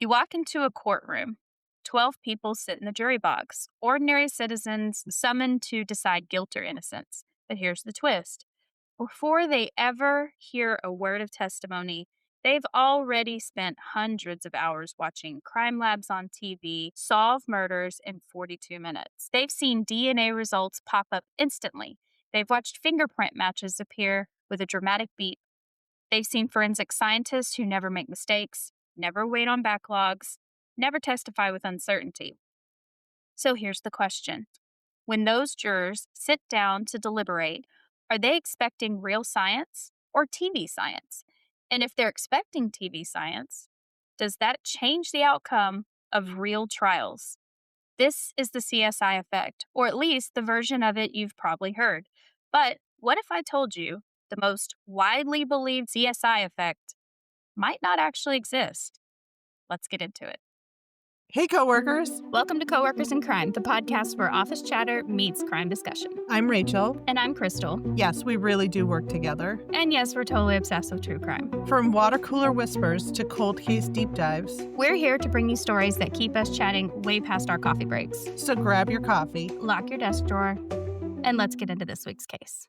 You walk into a courtroom. 12 people sit in the jury box, ordinary citizens summoned to decide guilt or innocence. But here's the twist. Before they ever hear a word of testimony, they've already spent hundreds of hours watching crime labs on TV solve murders in 42 minutes. They've seen DNA results pop up instantly. They've watched fingerprint matches appear with a dramatic beat. They've seen forensic scientists who never make mistakes, never wait on backlogs, never testify with uncertainty. So here's the question. When those jurors sit down to deliberate, are they expecting real science or TV science? And if they're expecting TV science, does that change the outcome of real trials? This is the CSI effect, or at least the version of it you've probably heard. But what if I told you the most widely believed CSI effect might not actually exist? Let's get into it. Hey, coworkers. Welcome to Coworkers in Crime, the podcast where office chatter meets crime discussion. I'm Rachel. And I'm Crystal. Yes, we really do work together. And yes, we're totally obsessed with true crime. From water cooler whispers to cold case deep dives, we're here to bring you stories that keep us chatting way past our coffee breaks. So grab your coffee, lock your desk drawer, and let's get into this week's case.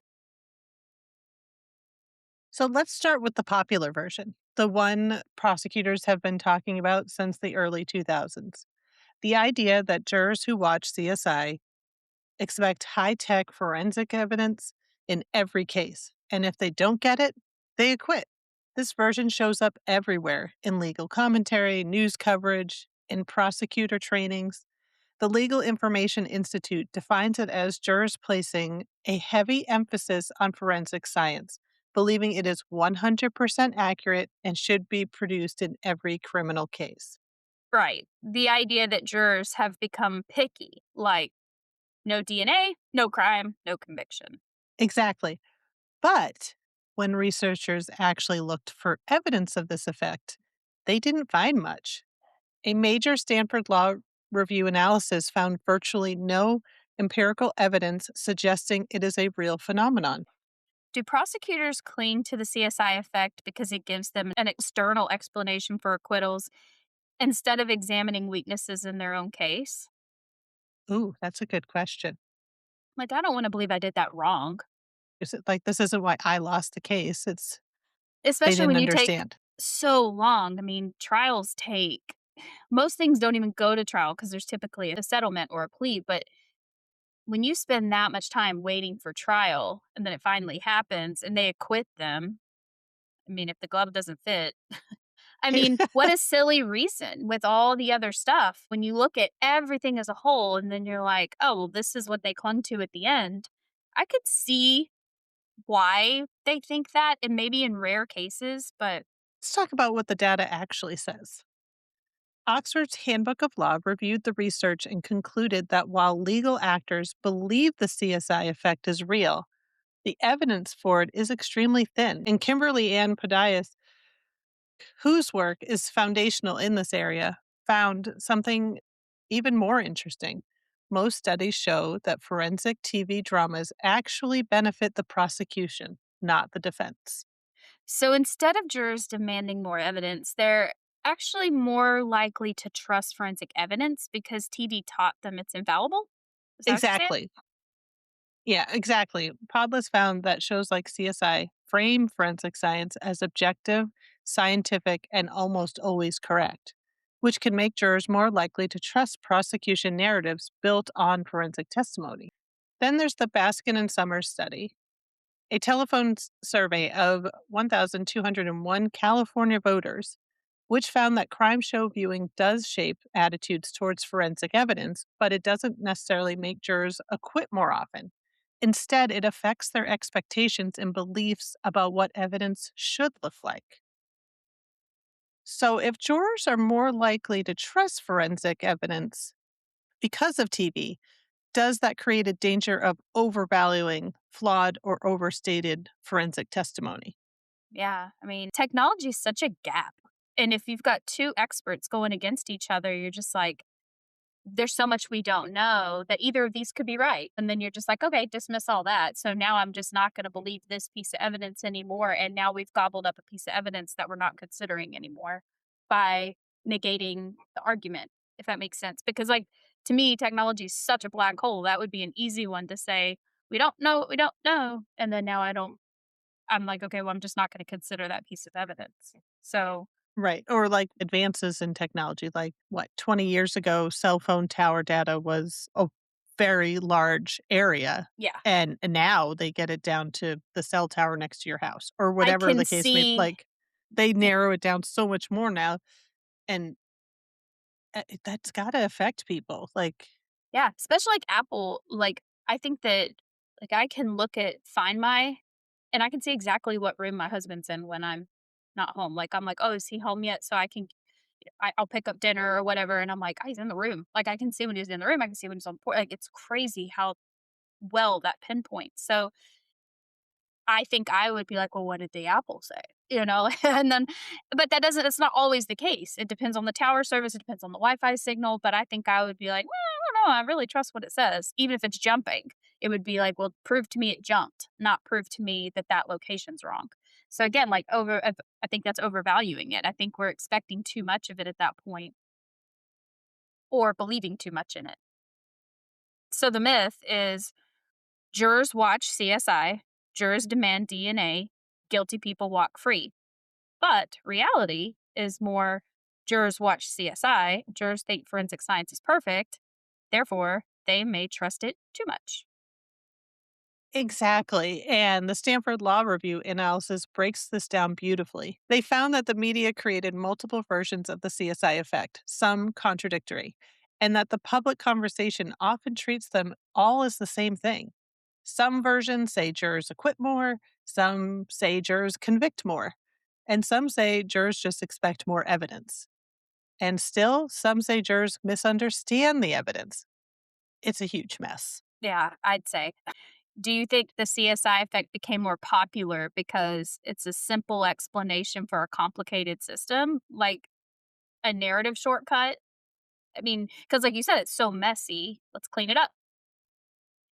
So let's start with the popular version, the one prosecutors have been talking about since the early 2000s. The idea that jurors who watch CSI expect high-tech forensic evidence in every case, and if they don't get it, they acquit. This version shows up everywhere in legal commentary, news coverage, in prosecutor trainings. The Legal Information Institute defines it as jurors placing a heavy emphasis on forensic science, believing it is 100% accurate and should be produced in every criminal case. Right. The idea that jurors have become picky, like no DNA, no crime, no conviction. Exactly. But when researchers actually looked for evidence of this effect, they didn't find much. A major Stanford Law Review analysis found virtually no empirical evidence suggesting it is a real phenomenon. Do prosecutors cling to the CSI effect because it gives them an external explanation for acquittals instead of examining weaknesses in their own case? Ooh, that's a good question. Like, I don't want to believe I did that wrong. Is it like, this isn't why I lost the case? It's Especially when you understand. take so long. I mean, trials take, most things don't even go to trial because there's typically a settlement or a plea, but when you spend that much time waiting for trial and then it finally happens and they acquit them, I mean, if the glove doesn't fit, I mean, what a silly reason with all the other stuff. When you look at everything as a whole and then you're like, oh, well, this is what they clung to at the end. I could see why they think that, and maybe in rare cases, but Let's talk about what the data actually says. Oxford's Handbook of Law reviewed the research and concluded that while legal actors believe the CSI effect is real, the evidence for it is extremely thin. And Kimberly Ann Podias, whose work is foundational in this area, found something even more interesting. Most studies show that forensic TV dramas actually benefit the prosecution, not the defense. So instead of jurors demanding more evidence, they're actually more likely to trust forensic evidence because TV taught them it's infallible? Is that what you're saying? Exactly. Yeah, exactly. Podless found that shows like CSI frame forensic science as objective, scientific, and almost always correct, which can make jurors more likely to trust prosecution narratives built on forensic testimony. Then there's the Baskin and Summers study, a telephone survey of 1,201 California voters, which found that crime show viewing does shape attitudes towards forensic evidence, but it doesn't necessarily make jurors acquit more often. Instead, it affects their expectations and beliefs about what evidence should look like. So, if jurors are more likely to trust forensic evidence because of TV, does that create a danger of overvaluing flawed or overstated forensic testimony? Yeah, I mean, technology is such a gap. And if you've got two experts going against each other, you're just like, there's so much we don't know that either of these could be right. And then you're just like, okay, dismiss all that. So now I'm just not going to believe this piece of evidence anymore. And now we've gobbled up a piece of evidence that we're not considering anymore by negating the argument, if that makes sense. Because, like, to me, technology is such a black hole. That would be an easy one to say, we don't know what we don't know. And then now I'm like, okay, well, I'm just not going to consider that piece of evidence. So, Right. Or like advances in technology, like what, 20 years ago, cell phone tower data was a very large area. yeah, And now they get it down to the cell tower next to your house or I whatever can the case may see. like. They narrow it down so much more now. And that's got to affect people. Like, Yeah, especially like Apple, like I think that like I can look at Find My and I can see exactly what room my husband's in when I'm not home. Like I'm like, "Oh, is he home yet?" So I'll pick up dinner or whatever and I'm like, "Oh, he's in the room." Like I can see when he's in the room, I can see when he's on the porch. Like it's crazy how well that pinpoints. So I think I would be like, "Well, what did the Apple say?" You know? And then but that doesn't it's not always the case. It depends on the tower service, it depends on the Wi-Fi signal, but I think I would be like, "Well, I don't know, I really trust what it says." Even if it's jumping, it would be like, "Well, prove to me it jumped, not prove to me that that location's wrong." So again, like I think that's overvaluing it. I think we're expecting too much of it at that point or believing too much in it. So the myth is jurors watch CSI, jurors demand DNA, guilty people walk free. But reality is more jurors watch CSI, jurors think forensic science is perfect, therefore, they may trust it too much. exactly. And the Stanford Law Review analysis breaks this down beautifully. They found that the media created multiple versions of the CSI effect, some contradictory, and that the public conversation often treats them all as the same thing. Some versions say jurors acquit more, some say jurors convict more, and some say jurors just expect more evidence. And still, some say jurors misunderstand the evidence. It's a huge mess. Yeah, I'd say. Do you think the CSI effect became more popular because it's a simple explanation for a complicated system, like a narrative shortcut? I mean, because like you said, it's so messy. Let's clean it up.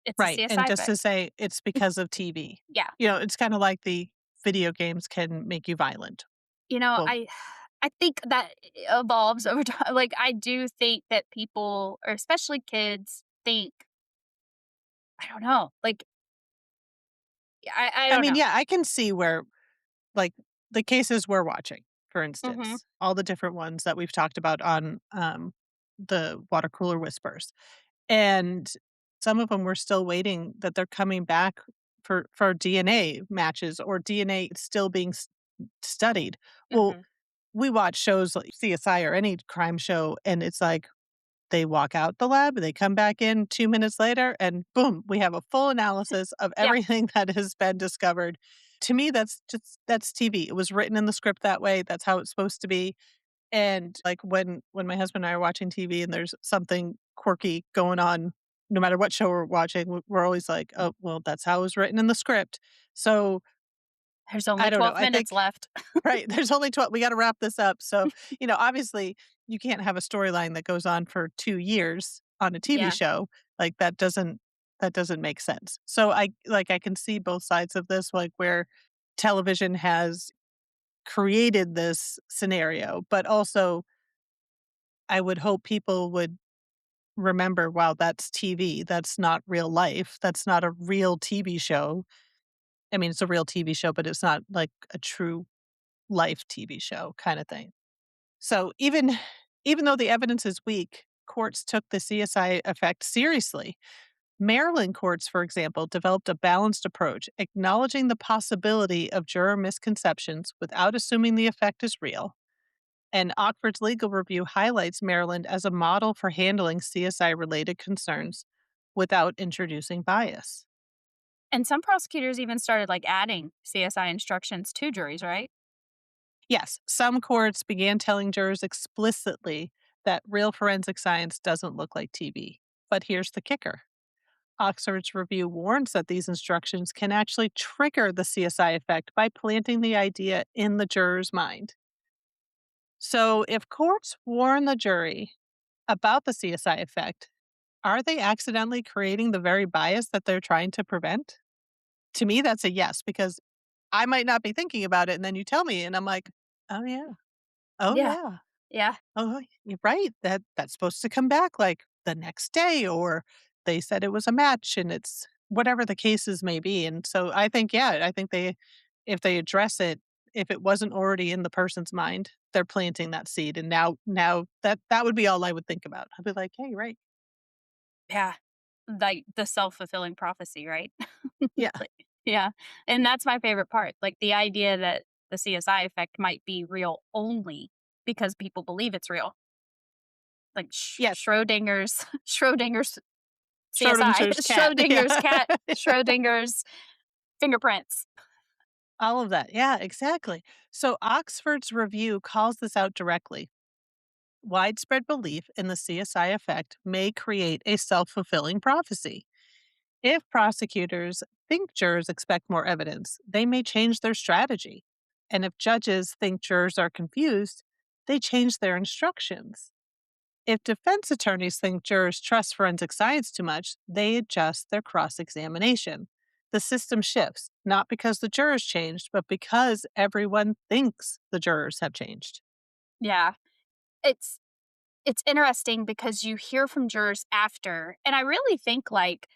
It's a Right, and CSI just to effect. say it's because of TV. Yeah. It's kinda like the video games can make you violent. You know, Well, I think that evolves over time. Like, I do think that people, or especially kids, think I don't know. Like, I I don't mean, know. yeah, I can see where, like, the cases we're watching, for Mhm, instance, all the different ones that we've talked about on, the water cooler whispers, and some of them we're still waiting that they're coming back for DNA matches or DNA still being studied. Well, mhm. we watch shows like CSI or any crime show, and it's like they walk out the lab, they come back in 2 minutes later, and boom, we have a full analysis of Yeah, everything that has been discovered. To me, that's TV. It was written in the script that way, that's how it's supposed to be, and, like, when my husband and I are watching TV and there's something quirky going on, no matter what show we're watching, we're always like, "Oh, well, that's how it was written in the script." So, there's I only don't know, 12 I minutes think left. right, there's only 12, we gotta wrap this up, so, obviously, you can't have a storyline that goes on for 2 years on a TV Yeah. show, like, that doesn't make sense. So, I can see both sides of this, like, where television has created this scenario, but also, I would hope people would remember, wow, that's TV, that's not real life, that's not a real TV show. I mean, it's a real TV show, but it's not, like, a true life TV show kinda thing. So even though the evidence is weak, courts took the CSI effect seriously. Maryland courts, for example, developed a balanced approach, acknowledging the possibility of juror misconceptions without assuming the effect is real. And Oxford's legal review highlights Maryland as a model for handling CSI related concerns without introducing bias. And some prosecutors even started, like, adding CSI instructions to juries, right? Yes, some courts began telling jurors explicitly that real forensic science doesn't look like TV. But here's the kicker: Oxford's review warns that these instructions can actually trigger the CSI effect by planting the idea in the juror's mind. So, if courts warn the jury about the CSI effect, are they accidentally creating the very bias that they're trying to prevent? To me, that's a yes, because I might not be thinking about it, and then you tell me, and I'm like, oh, yeah. Oh, Yeah. yeah. Yeah. "Oh, you're right. That's supposed to come back, like, the next day," or they said it was a match, and it's whatever the cases may be, and so I think, yeah, I think they if they address it, if it wasn't already in the person's mind, they're planting that seed, and now that would be all I would think about. I'd be like, "Hey, right." Yeah. Like the self-fulfilling prophecy, right? Yeah. Like, yeah. And that's my favorite part. Like the idea that the CSI effect might be real only because people believe it's real. Like Yes. Schrodinger's CSI, Schrodinger's cat. Schrodinger's Yeah. cat, Schrodinger's fingerprints. All of that. Yeah, exactly. So Oxford's review calls this out directly. Widespread belief in the CSI effect may create a self fulfilling prophecy. If prosecutors think jurors expect more evidence, they may change their strategy. And if judges think jurors are confused, they change their instructions. If defense attorneys think jurors trust forensic science too much, they adjust their cross examination. The system shifts, not because the jurors changed, but because everyone thinks the jurors have changed. Yeah. It's it's interesting because you hear from jurors after, and I really think like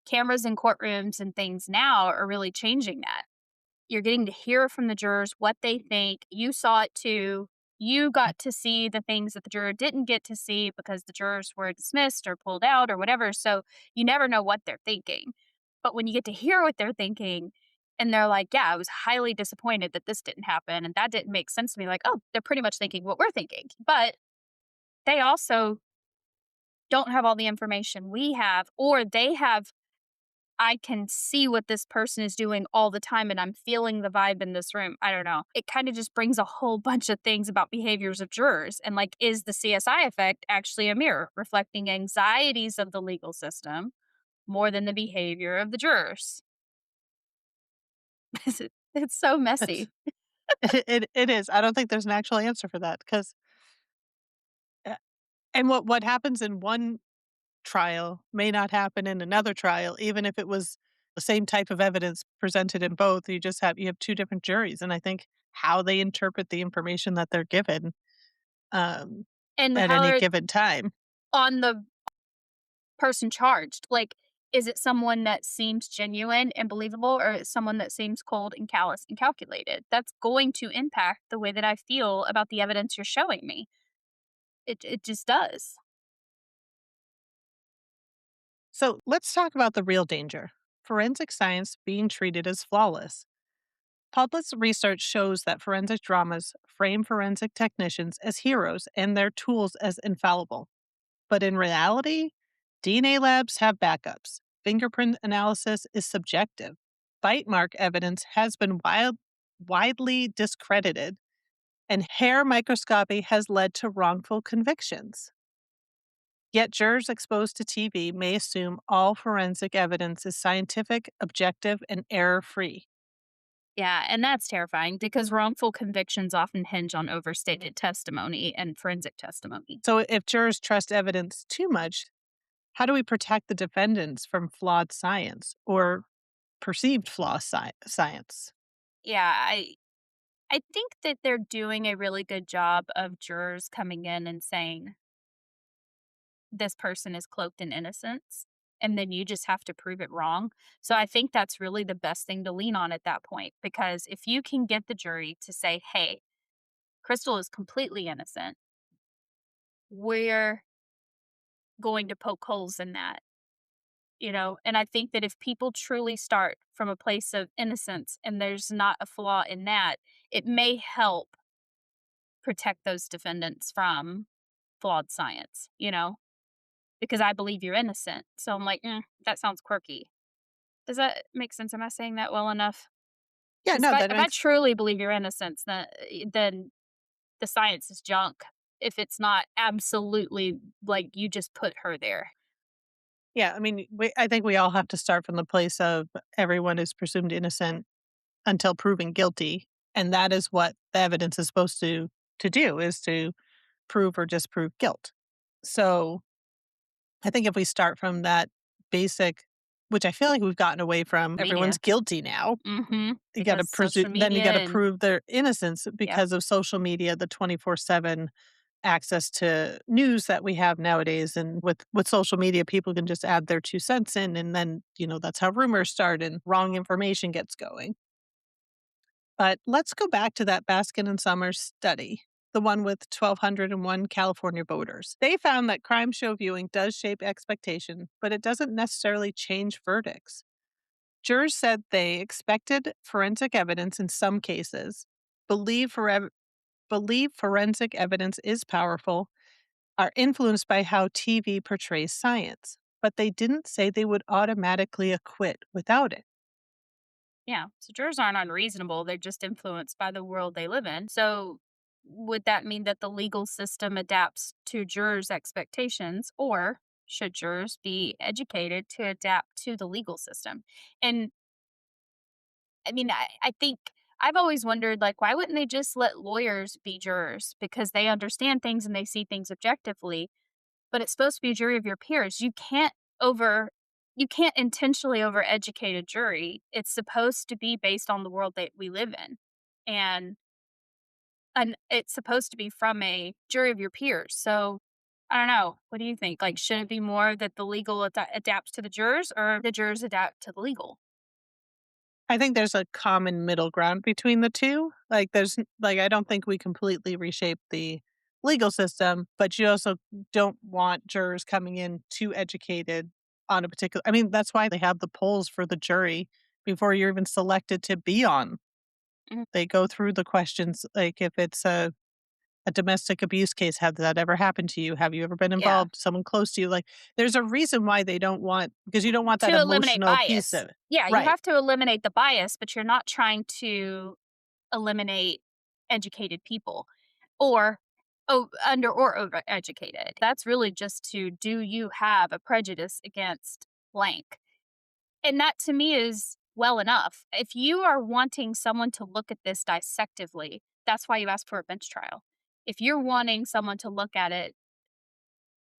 cameras in courtrooms and things now are really changing that. You're getting to hear from the jurors what they think. You saw it too. You got to see the things that the juror didn't get to see because the jurors were dismissed or pulled out or whatever. So you never know what they're thinking. But when you get to hear what they're thinking and they're like, yeah, I was highly disappointed that this didn't happen and that didn't make sense to me, like, oh, they're pretty much thinking what we're thinking. But they also don't have all the information we have, or they have I can see what this person is doing all the time and I'm feeling the vibe in this room. I don't know. It kind of just brings a whole bunch of things about behaviors of jurors. And like, is the CSI effect actually a mirror reflecting anxieties of the legal system more than the behavior of the jurors? It's so That's messy. it is. I don't think there's an actual answer for that because and what happens in one trial may not happen in another trial, even if it was the same type of evidence presented in both. You have two different juries, and I think how they interpret the information that they're given um, And at how any are given time. on the person charged? Like, is it someone that seems genuine and believable, or is it someone that seems cold and callous and calculated? That's going to impact the way that I feel about the evidence you're showing me. It just does. So let's talk about the real danger: forensic science being treated as flawless. Published research shows that forensic dramas frame forensic technicians as heroes and their tools as infallible. But in reality, DNA labs have backups. Fingerprint analysis is subjective. Bite mark evidence has been widely discredited, and hair microscopy has led to wrongful convictions. Yet jurors exposed to TV may assume all forensic evidence is scientific, objective, and error free. Yeah, and that's terrifying because wrongful convictions often hinge on overstated testimony and forensic testimony. So, if jurors trust evidence too much, how do we protect the defendants from flawed science or perceived science? Yeah, I think that they're doing a really good job of jurors coming in and saying this person is cloaked in innocence, and then you just have to prove it wrong. So I think that's really the best thing to lean on at that point, because if you can get the jury to say, "Hey, Crystal is completely innocent. We're going to poke holes in that." And I think that if people truly start from a place of innocence and there's not a flaw in that, it may help protect those defendants from flawed science, because I believe you're innocent. So I'm like, that sounds quirky. Does that make sense? Am I saying that well enough? Yeah, Because if no, I that if I makes truly believe your innocence, then the science is junk. If it's not absolutely like you just put her there. yeah, I mean, I think we all have to start from the place of everyone is presumed innocent until proven guilty, and that is what the evidence is supposed to do, is to prove or disprove guilt. So, I think if we start from that basic, which I feel like we've gotten away from, everyone's Media. guilty now. Because social You media gotta and prove their innocence yep. because of social media, the 24/7 access to news that we have nowadays. And with social media, people can just add their 2 cents in. And then, that's how rumors start and wrong information gets going. But let's go back to that Baskin and Summers study, the one with 1,201 California voters. They found that crime show viewing does shape expectation, but it doesn't necessarily change verdicts. Jurors said they expected forensic evidence in some cases, believe, believe forensic evidence is powerful, are influenced by how TV portrays science, but they didn't say they would automatically acquit without it. Yeah. So jurors aren't unreasonable. They're just influenced by the world they live in. So would that mean that the legal system adapts to jurors' expectations, or should jurors be educated to adapt to the legal system? And I mean, I think I've always wondered, like, why wouldn't they just let lawyers be jurors? Because they understand things and they see things objectively, but it's supposed to be a jury of your peers. Over you can't intentionally overeducate a jury. It's supposed to be based on the world that we live in. And it's supposed to be from a jury of your peers. So I don't know. What do you think? Like, should it be more that the legal adapts to the jurors, or the jurors adapt to the legal? I think there's a common middle ground between the two. I don't think we completely reshape the legal system, but you also don't want jurors coming in too educated on a particular. I mean, that's why they have the polls for the jury before you're even selected to be on. Mhm. They go through the questions, like if it's a domestic abuse case, has that ever happened to you? Have you ever been Yeah. involved? Someone close to you? Like, there's a reason why they don't want, because you don't want that To eliminate emotional piece bias. of it. Yeah, you Right. have to eliminate the bias, but you're not trying to eliminate educated people, or under or over educated. That's really just to, do you have a prejudice against blank? And that to me is well enough. If you are wanting someone to look at this dissectively, that's why you ask for a bench trial. If you're wanting someone to look at it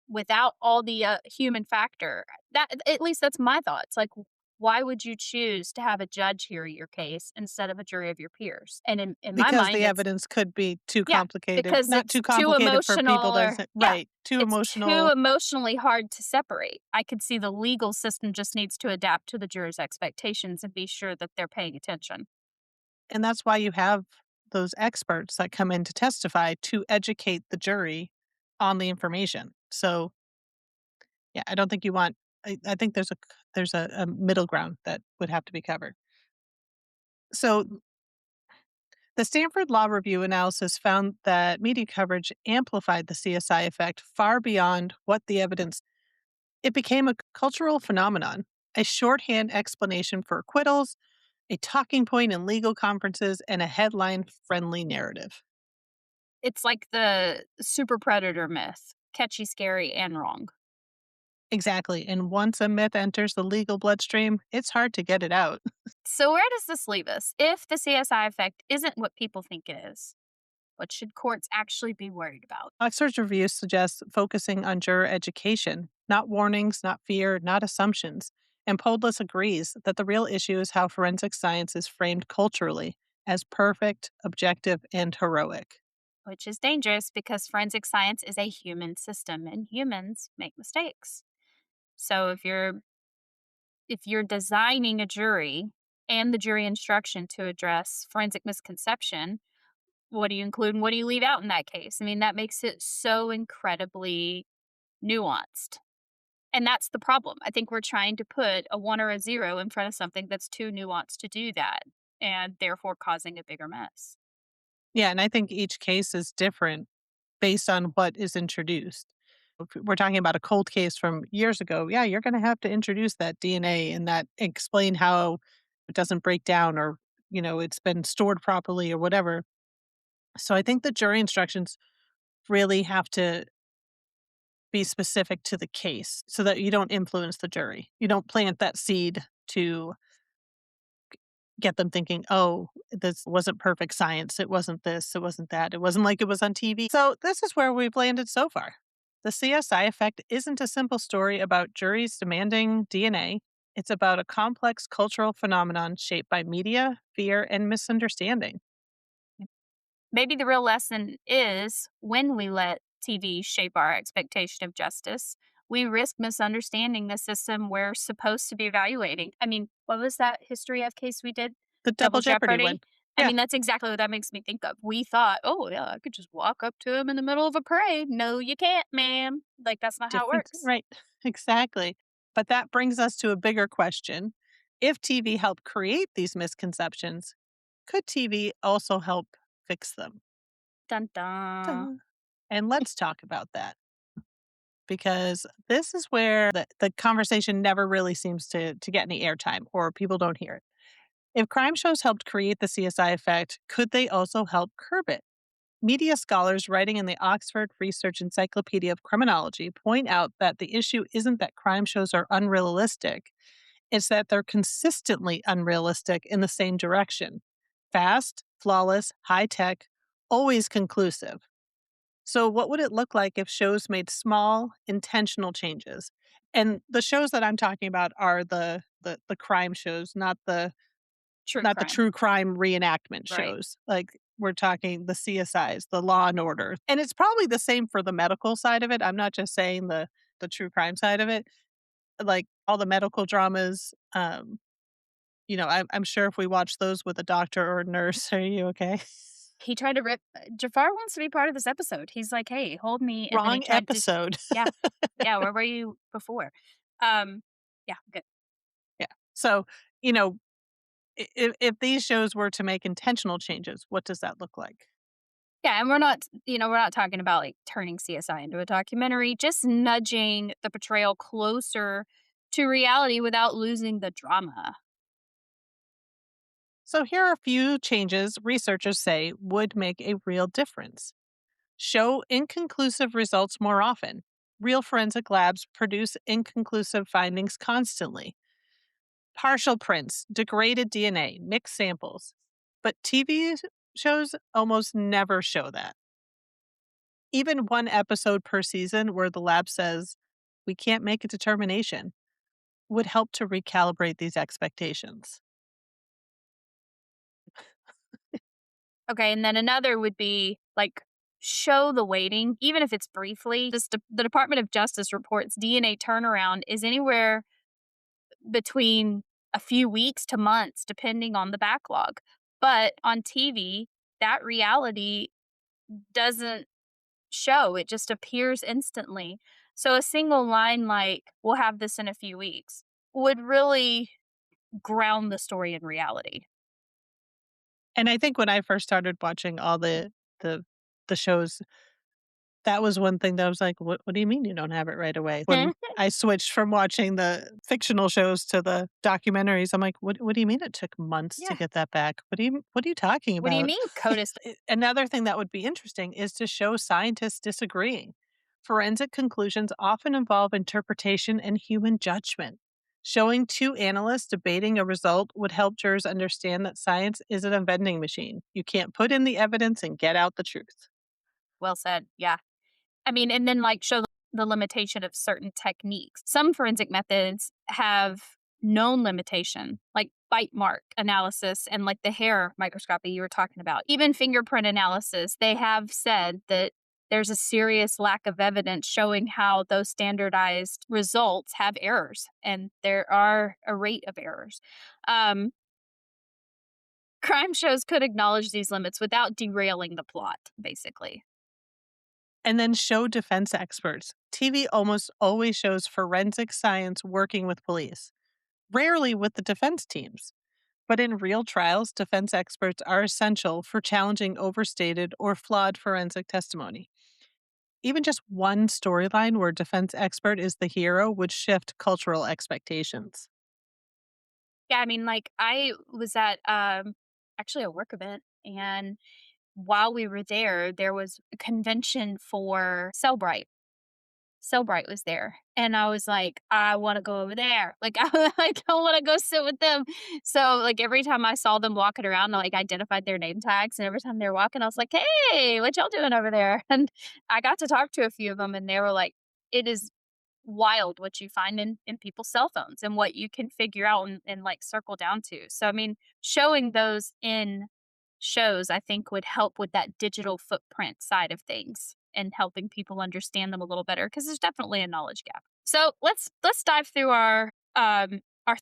without all the human factor, that at least that's my thoughts. Like, why would you choose to have a judge hear your case instead of a jury of your peers? And in my Because mind, the it's, evidence could be too yeah, complicated. because Not it's too too complicated for people emotional, to or yeah, right, too it's too emotional, emotionally hard to separate. I could see the legal system just needs to adapt to the jurors' expectations and be sure that they're paying attention. and that's why you have those experts that come in to testify to educate the jury on the information. So, yeah, I don't think you want I think there's a middle ground that would have to be covered. So, the Stanford Law Review analysis found that media coverage amplified the CSI effect far beyond what the evidence. It became a cultural phenomenon, a shorthand explanation for acquittals, a talking point in legal conferences, and a headline friendly narrative. It's like the super predator myth: catchy, scary, and wrong. Exactly. And once a myth enters the legal bloodstream, it's hard to get it out. So, where does this leave us? If the CSI effect isn't what people think it is, what should courts actually be worried about? Oxford's review suggests focusing on juror education, not warnings, not fear, not assumptions. And Podless agrees that the real issue is how forensic science is framed culturally as perfect, objective, and heroic. Which is dangerous because forensic science is a human system and humans make mistakes. So, if you're designing a jury and the jury instruction to address forensic misconception, what do you include and what do you leave out in that case? I mean, that makes it so incredibly nuanced. And that's the problem. I think we're trying to put a one or a zero in front of something that's too nuanced to do that, and therefore causing a bigger mess. Yeah, and I think each case is different based on what is introduced. If we're talking about a cold case from years ago, yeah, you're going to have to introduce that DNA and that explain how it doesn't break down or, it's been stored properly or whatever. So I think the jury instructions really have to be specific to the case so that you don't influence the jury. You don't plant that seed to get them thinking, oh, this wasn't perfect science. It wasn't this. It wasn't that. It wasn't like it was on TV. So this is where we've landed so far. The CSI effect isn't a simple story about juries demanding DNA. It's about a complex cultural phenomenon shaped by media, fear, and misunderstanding. Maybe the real lesson is, when we let TV shape our expectation of justice, we risk misunderstanding the system we're supposed to be evaluating. I mean, what was that history of case we did? The Double double jeopardy one. Jeopardy? I Yeah. mean, that's exactly what that makes me think of. We thought, oh, yeah, I could just walk up to him in the middle of a parade. No, you can't, ma'am. Like, that's not how it Different, works. right. Exactly. But that brings us to a bigger question. If TV helped create these misconceptions, could TV also help fix them? Dun dun. Duh. And let's talk about that because this is where the conversation never really seems to get any airtime or people don't hear it. If crime shows helped create the CSI effect, could they also help curb it? Media scholars writing in the Oxford Research Encyclopedia of Criminology point out that the issue isn't that crime shows are unrealistic, it's that they're consistently unrealistic in the same direction: fast, flawless, high tech, always conclusive. So, what would it look like if shows made small, intentional changes? And the shows that I'm talking about are the crime shows, True not the crime. true crime reenactment Right. shows. Like, we're talking the CSIs, the Law and Order. And it's probably the same for the medical side of it. I'm not just saying the true crime side of it. Like, all the medical dramas, I'm sure if we watch those with a doctor or a nurse, are you okay? He tried to rip Jafar wants to be part of this episode. He's like, "Hey, hold me," and then he Wrong tried to episode. yeah. Yeah, where were you before? Um, yeah, good. Yeah. So, you know, if these shows were to make intentional changes, what does that look like? Yeah, and we're not talking about, like, turning CSI into a documentary, just nudging the portrayal closer to reality without losing the drama. So, here are a few changes researchers say would make a real difference. Show inconclusive results more often. Real forensic labs produce inconclusive findings constantly. Partial prints, degraded DNA, mixed samples. But TV shows almost never show that. Even one episode per season where the lab says, we can't make a determination, would help to recalibrate these expectations. Okay, and then another would be, like, show the weighting, even if it's briefly. The Department of Justice reports DNA turnaround is anywhere between a few weeks to months, depending on the backlog. But on TV, that reality doesn't show, it just appears instantly. So a single line like, we'll have this in a few weeks, would really ground the story in reality. And I think when I first started watching all the the shows, that was one thing that I was like, what do you mean you don't have it right away?" When I switched from watching the fictional shows to the documentaries, I'm like, what do you mean it took months to Yeah. get that back? What are you talking What do you about?" mean, CODIS? Another thing that would be interesting is to show scientists disagreeing. Forensic conclusions often involve interpretation and human judgment. Showing two analysts debating a result would help jurors understand that science isn't a vending machine. You can't put in the evidence and get out the truth. Well said. Yeah. I mean, and then like show the limitation of certain techniques. Some forensic methods have known limitation, like bite mark analysis and like the hair microscopy you were talking about. Even fingerprint analysis, they have said that there's a serious lack of evidence showing how those standardized results have errors, and there are a rate of errors. Um, Crime shows could acknowledge these limits without derailing the plot, basically. And then show defense experts. TV almost always shows forensic science working with police, rarely with the defense teams. But in real trials, defense experts are essential for challenging overstated or flawed forensic testimony. Even just one storyline where defense expert is the hero would shift cultural expectations. Yeah, I mean, like, I was at, actually a work event, and while we were there, there was a convention for Cellbrite was there, and I was like, "I wanna go over there." Like, I don't wanna go sit with them. So, like, every time I saw them walking around, I, like, identified their name tags, and every time they were walking, I was like, "Hey, what y'all doing over there?" And I got to talk to a few of them, and they were like, "It is wild what you find in people's cell phones and what you can figure out and, like, circle down to." So, I mean, showing those in shows, I think, would help with that digital footprint side of things. and helping people understand them a little better because there's definitely a knowledge gap. So let's dive through our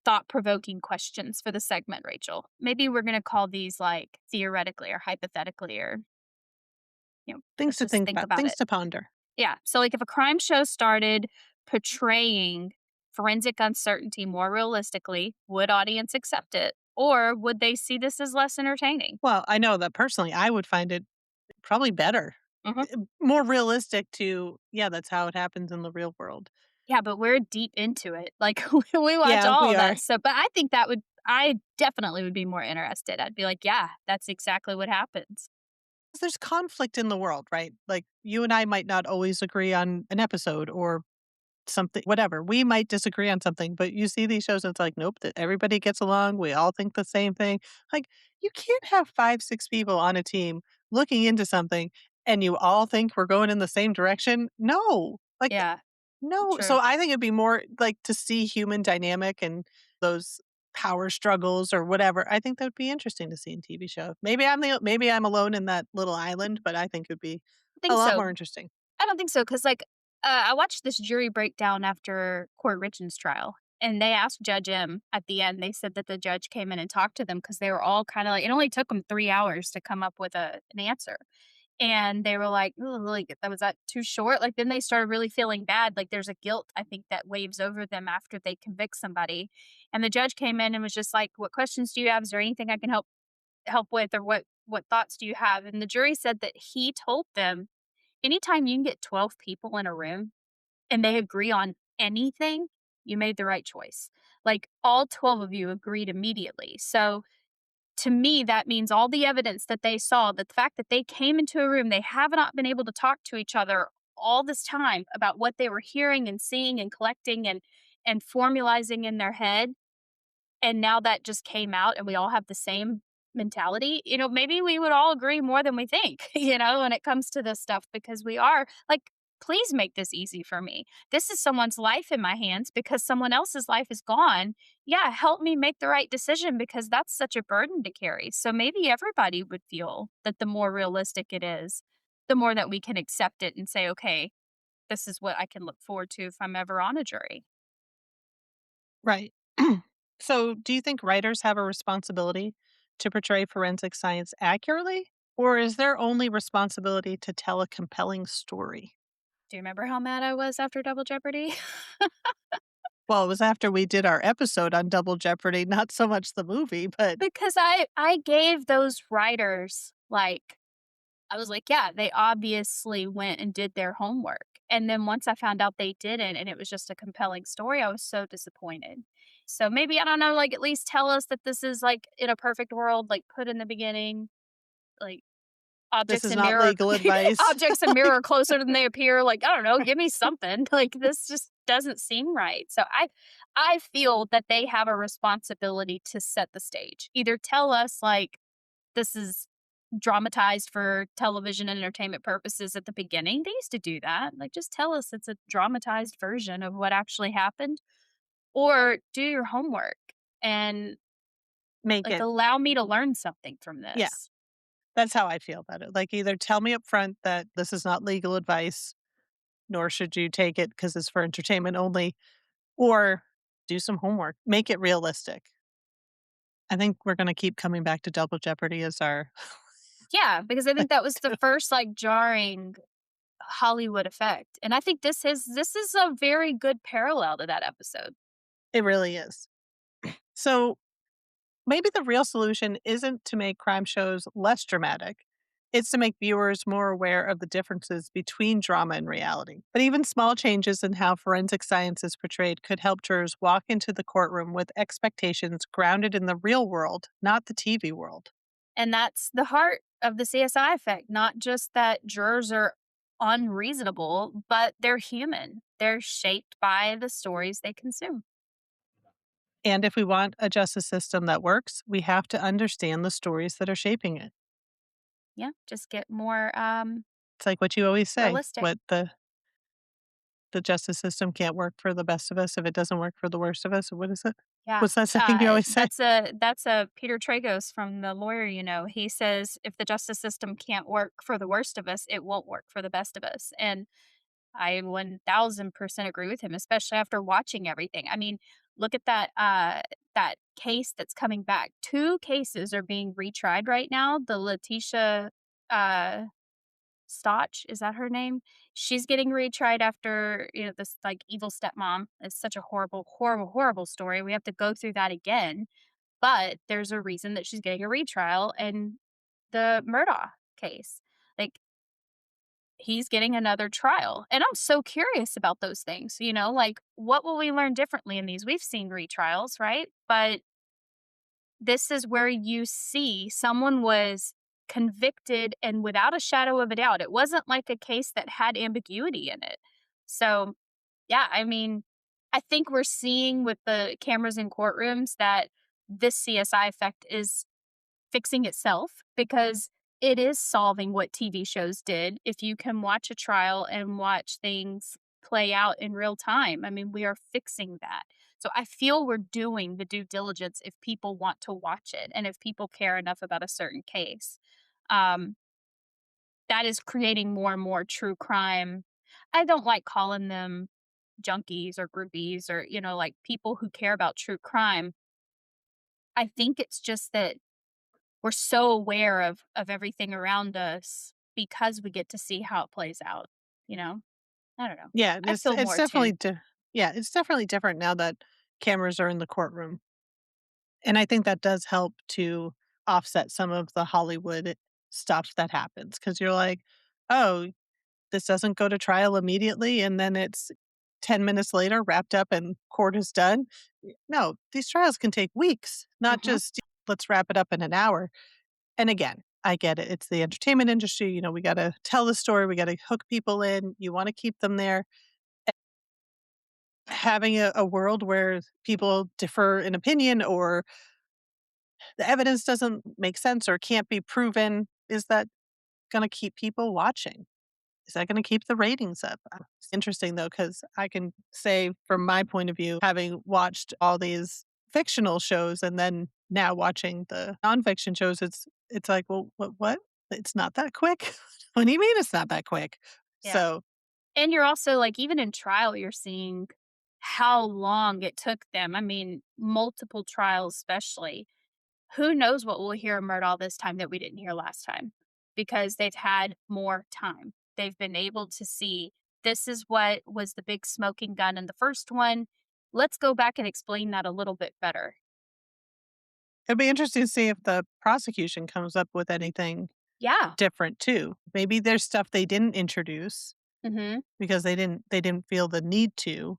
thought provoking questions for the segment, Rachel. Maybe we're gonna call these like theoretically or hypothetically or Things let's to just think think about, about things it. to ponder. Yeah. So like if a crime show started portraying forensic uncertainty more realistically, would audience accept it? Or would they see this as less entertaining? Well, I know that personally, I would find it probably better, Mhm. more realistic to, yeah, that's how it happens in the real world. Yeah, but we're deep into it. Like we watch Yeah, all we of are. that stuff. But I think I definitely would be more interested. I'd be like, yeah, that's exactly what happens. 'Cause there's conflict in the world, right? Like, you and I might not always agree on an episode or something, whatever. We might disagree on something, but you see these shows, and it's like, nope, that everybody gets along. We all think the same thing. Like, you can't have 5, 6 people on a team looking into something and you all think we're going in the same direction. No. Like, Yeah, no. true. So I think it'd be more like to see human dynamic and those power struggles or whatever. I think that would be interesting to see in TV show. Maybe I'm alone in that little island, but I think it'd be I a think lot so. more interesting. I don't think so because, like, I watched this jury breakdown after Court Richard's trial, and they asked Judge M at the end. They said that the judge came in and talked to them because they were all kind of like, it only took them 3 hours to come up with an answer. And they were like, "Ooh, like, that was that too short?" Like, then they started really feeling bad. Like, there's a guilt, I think, that waves over them after they convict somebody. And the judge came in and was just like, "What questions do you have? Is there anything I can help with, or what thoughts do you have?" And the jury said that he told them, anytime you can get 12 people in a room and they agree on anything, you made the right choice. Like all 12 of you agreed immediately. So to me, that means all the evidence that they saw, that the fact that they came into a room, they have not been able to talk to each other all this time about what they were hearing and seeing and collecting and formalizing in their head, and now that just came out and we all have the same mentality, maybe we would all agree more than we think, when it comes to this stuff because we are like, please make this easy for me. This is someone's life in my hands because someone else's life is gone. Yeah, help me make the right decision because that's such a burden to carry. So maybe everybody would feel that the more realistic it is, the more that we can accept it and say, okay, this is what I can look forward to if I'm ever on a jury. Right. So, do you think writers have a responsibility to portray forensic science accurately? Or is their only responsibility to tell a compelling story? Do you remember how mad I was after Double Jeopardy? Well, it was after we did our episode on Double Jeopardy, not so much the movie, but Because I gave those writers, like, I was like, "Yeah, they obviously went and did their homework." And then once I found out they didn't and it was just a compelling story, I was so disappointed. So maybe, I don't know, like, at least tell us that this is, like, in a perfect world, like, put in the beginning, like, this objects is and not mirror legal advice. objects and mirror closer than they appear, like, I don't know, give me something. Like, this just doesn't seem right. So I feel that they have a responsibility to set the stage. Either tell us, like, this is dramatized for television and entertainment purposes at the beginning. They used to do that. Like, just tell us it's a dramatized version of what actually happened, or do your homework and, Make like, it, allow me to learn something from yeah, this. that's how I feel about it. Like, either tell me up front that this is not legal advice, nor should you take it because it's for entertainment only, or do some homework. Make it realistic. I think we're gonna keep coming back to Double Jeopardy as our Yeah, because I think that was the first, like, jarring Hollywood effect, and I think this is a very good parallel to that episode. it really is. So, maybe the real solution isn't to make crime shows less dramatic. It's to make viewers more aware of the differences between drama and reality. But even small changes in how forensic science is portrayed could help jurors walk into the courtroom with expectations grounded in the real world, not the TV world. And that's the heart of the CSI effect, not just that jurors are unreasonable, but they're human. They're shaped by the stories they consume. And if we want a justice system that works, we have to understand the stories that are shaping it. Yeah, just get more It's like what you always say, realistic. what the the justice system can't work for the best of us if it doesn't work for the worst of us. What is it? Yeah. What's that saying you always say? That's a Peter Tragos from The Lawyer, He says if the justice system can't work for the worst of us, it won't work for the best of us. And I 1000% agree with him, especially after watching everything. I mean, look at that case that's coming back. 2 cases are being retried right now. The Letitia uh Stotch, is that her name? She's getting retried after, this, like, evil stepmom. It's such a horrible, horrible, horrible story. We have to go through that again, but there's a reason that she's getting a retrial, and the Murdaugh case, like, he's getting another trial, and I'm so curious about those things, like, what will we learn differently in these? We've seen retrials, right? But this is where you see someone was convicted and without a shadow of a doubt. It wasn't like a case that had ambiguity in it. So, yeah, I mean, I think we're seeing with the cameras in courtrooms that this CSI effect is fixing itself because it is solving what TV shows did. If you can watch a trial and watch things play out in real time, I mean, we are fixing that. So I feel we're doing the due diligence if people want to watch it and if people care enough about a certain case. Um, that is creating more and more true crime. I don't like calling them junkies or groupies or, like people who care about true crime. I think it's just that we're so aware of everything around us because we get to see how it plays out, you know? I don't know. Yeah, I feel it's more definitely attuned. yeah, it's definitely different now that cameras are in the courtroom. And I think that does help to offset some of the Hollywood stuff that happens because you're like, "Oh, this doesn't go to trial immediately, and then it's 10 minutes later wrapped up and court is done." No, these trials can take weeks, not Mhm. just, "Let's wrap it up in an hour." And again, I get it. It's the entertainment industry, we gotta tell the story, we gotta hook people in, you wanna keep them there. Having a world where people differ in opinion or the evidence doesn't make sense or can't be proven, is that gonna keep people watching? Is that gonna keep the ratings up? It's interesting though, because I can say from my point of view, having watched all these fictional shows and then now watching the nonfiction shows, it's like, well, what? It's not that quick? What do you mean it's not that quick? Yeah. So, And you're also like, even in trial, you're seeing how long it took them. I mean, multiple trials, especially. Who knows what we'll hear of Murdaugh this time that we didn't hear last time because they've had more time. They've been able to see this is what was the big smoking gun in the first one. Let's go back and explain that a little bit better. it'd be interesting to see if the prosecution comes up with anything Yeah. different too. Maybe there's stuff they didn't introduce Mhm. because they didn't feel the need to,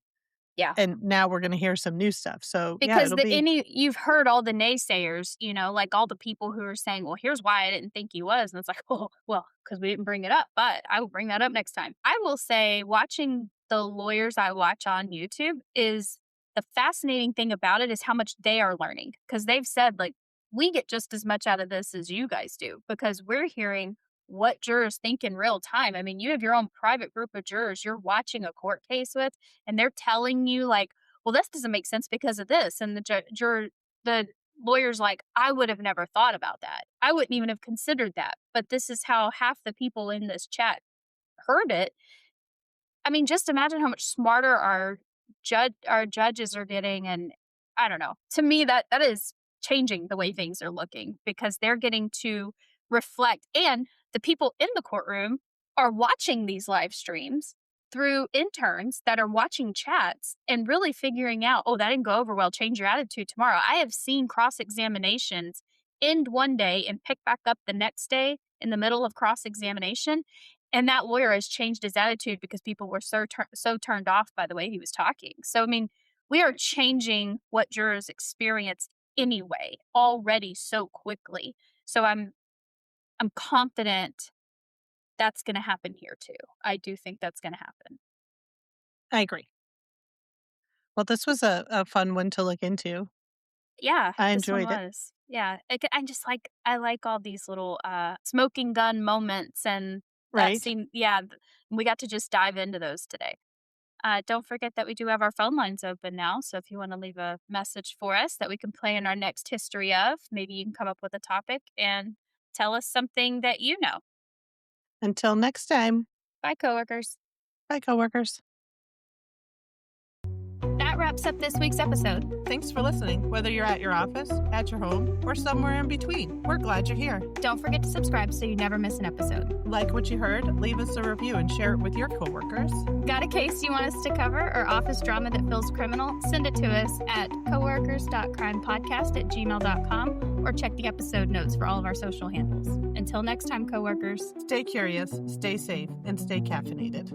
Yeah. and now we're gonna hear some new stuff. So, yeah, Because it'll be you've heard all the naysayers, like all the people who are saying, "Well, here's why I didn't think he was." And it's like, "Oh, well, because we didn't bring it up, but I will bring that up next time." I will say watching the lawyers I watch on YouTube is the fascinating thing about it is how much they are learning because they've said like, "We get just as much out of this as you guys do because we're hearing what jurors think in real time." I mean, you have your own private group of jurors you're watching a court case with, and they're telling you like, well, this doesn't make sense because of this. And the lawyer's like, I would have never thought about that. I wouldn't even have considered that. But this is how half the people in this chat heard it. I mean, just imagine how much smarter our judges are getting, and I don't know. To me, that is changing the way things are looking because they're getting to reflect, and the people in the courtroom are watching these live streams through interns that are watching chats and really figuring out, oh, that didn't go over well. Change your attitude tomorrow. I have seen cross examinations end one day and pick back up the next day in the middle of cross examination, and that lawyer has changed his attitude because people were so turned off by the way he was talking. So, I mean, we are changing what jurors experience anyway already so quickly. So I'm confident that's going to happen here too. I do think that's going to happen. I agree. Well, this was a fun one to look into. Yeah, I this one enjoyed it, was. Yeah, I just like I like all these little smoking gun moments and that right? seem yeah, we got to just dive into those today. Don't forget that we do have our phone lines open now. So if you want to leave a message for us that we can play in our next history of, maybe you can come up with a topic and tell us something that you know. Until next time, Bye, coworkers. bye, coworkers. That wraps up this week's episode. Thanks for listening, whether you're at your office, at your home, or somewhere in between. We're glad you're here. Don't forget to subscribe so you never miss an episode. Like what you heard, leave us a review and share it with your coworkers. Got a case you want us to cover or office drama that feels criminal? Send it to us at coworkers.crimepodcast@gmail.com or check the episode notes for all of our social handles. Until next time, coworkers. Stay curious, stay safe, and stay caffeinated.